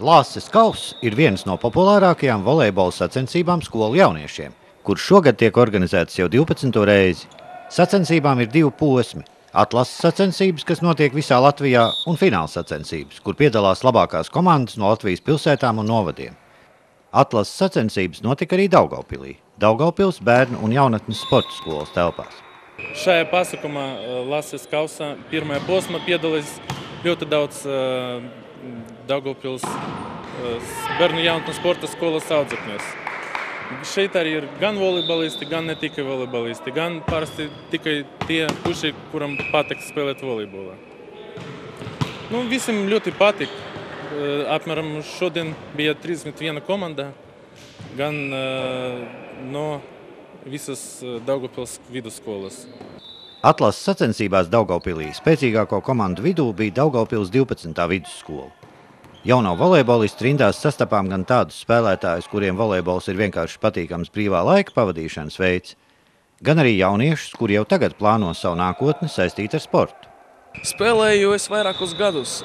Lāses kauss ir viens no populārākajām volejbola sacensībām skolu jauniešiem, kurš šogad tiek organizēts jau 12. reizi. Sacensībām ir divi posmi – atlases sacensības, kas notiek visā Latvijā, un fināla sacensības, kur piedalās labākās komandas no Latvijas pilsētām un novadiem. Atlases sacensības notika arī Daugavpilī, Daugavpils bērnu un jaunatnes sporta skolas telpās. Šajā pasākumā Lāses kausā pirmajā posmā piedalās ļoti daudz Daugavpils bērnu jaunatnes sporta skolas audzēkņus. Šeit arī ir gan volejbolisti, gan ne tikai volejbolisti, gan parasti tikai tie puši, kuram patīk spēlēt volejbolā. Visiem ļoti patīk. Apmēram šodien bija 31 komanda, gan no visas Daugavpils vidusskolas. Atlases sacensībās Daugavpilī spēcīgāko komandu vidū bija Daugavpils 12. vidusskola. Jauno volejbolistu rindās sastapām gan tādus spēlētājus, kuriem volejbols ir vienkārši patīkams brīvā laika pavadīšanas veids, gan arī jauniešus, kuri jau tagad plāno savu nākotni saistīt ar sportu. Spēlēju es vairākus gadus.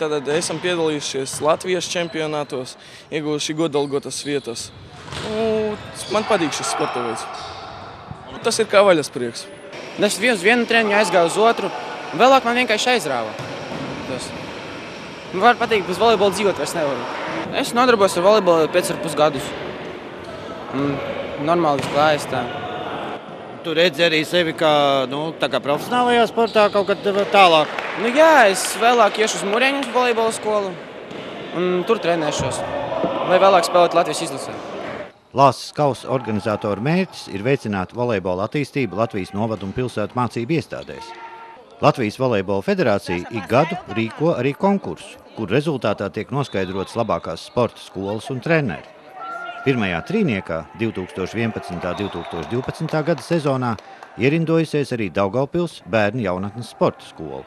Tad esam piedalījušies Latvijas čempionātos, ieguvuši godalgotas vietas. Man patīk šis sporta veids. Tas ir kā vaļas prieks. Es uz vienu treniņu aizgāju uz otru, vēlāk man vienkārši aizrāva. Man var pateikt, bez volejbola dzīvot vairs nevaru. Es nodarbos ar volejbolu 5,5 gadus. Normāli viss klājas tā. Tu redzi arī sevi kā profesionālajā sportā kaut kad tālāk? Jā, es vēlāk iešu uz Mūrēņu volejbola skolu un tur trenēšos, lai vēlāk spēlētu Latvijas izlasē. Lāses kausa organizatoru mērķis ir veicināt volejbola attīstību Latvijas novadu un pilsētu mācību iestādēs. Latvijas volejbola federācija ik gadu rīko arī konkursu, kur rezultātā tiek noskaidrotas labākās sporta skolas un treneri. Pirmajā trīniekā 2011. 2012. gada sezonā ierindojusies arī Daugavpils bērnu jaunatnes sporta skola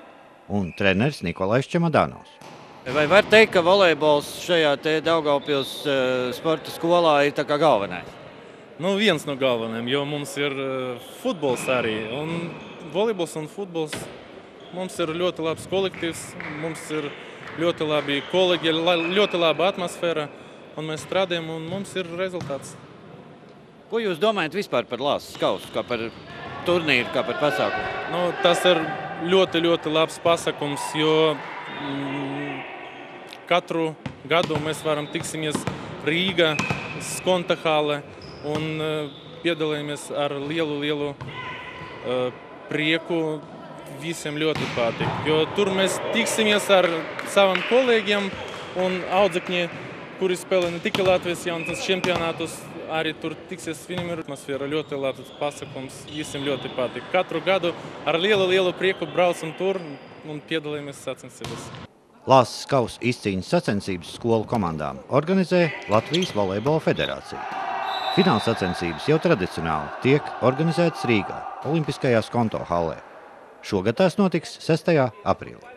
un treneris Nikolais Čemadanovs. Vai var teikt, ka volejbols šajā Daugavpils sporta skolā ir tā kā galvenais? Viens no galvenajiem, jo mums ir futbols arī. Un volejbols un futbols mums ir ļoti labs kolektīvs, mums ir ļoti labi kolēģi, ļoti laba atmosfēra, un mēs strādājam, un mums ir rezultāts. Ko jūs domājat vispār par Lāses kausu, kā par turnīru, kā par pasākumu? Tas ir ļoti, ļoti labs pasākums, jo katru gadu mēs tiksimies Rīga, Skonta hale un piedalāmies ar lielu prieku. Visiem ļoti patīk, jo tur mēs tiksimies ar saviem kolēģiem un audzekņi, kuri spēlē ne tikai Latvijas jaunatnes čempionātus, arī tur tiksies. Viņam ir atmosfēra ļoti labs pasākums, visiem ļoti patīk. Katru gadu ar lielu prieku braucam tur un piedalāmies sacensībās. Lāses kausa izcīņas sacensības skolu komandām organizē Latvijas volejbola federācija. Fināla sacensības jau tradicionāli tiek organizētas Rīgā, Olimpiskajā Skonto halē. Šogad tās notiks 6. aprīlī.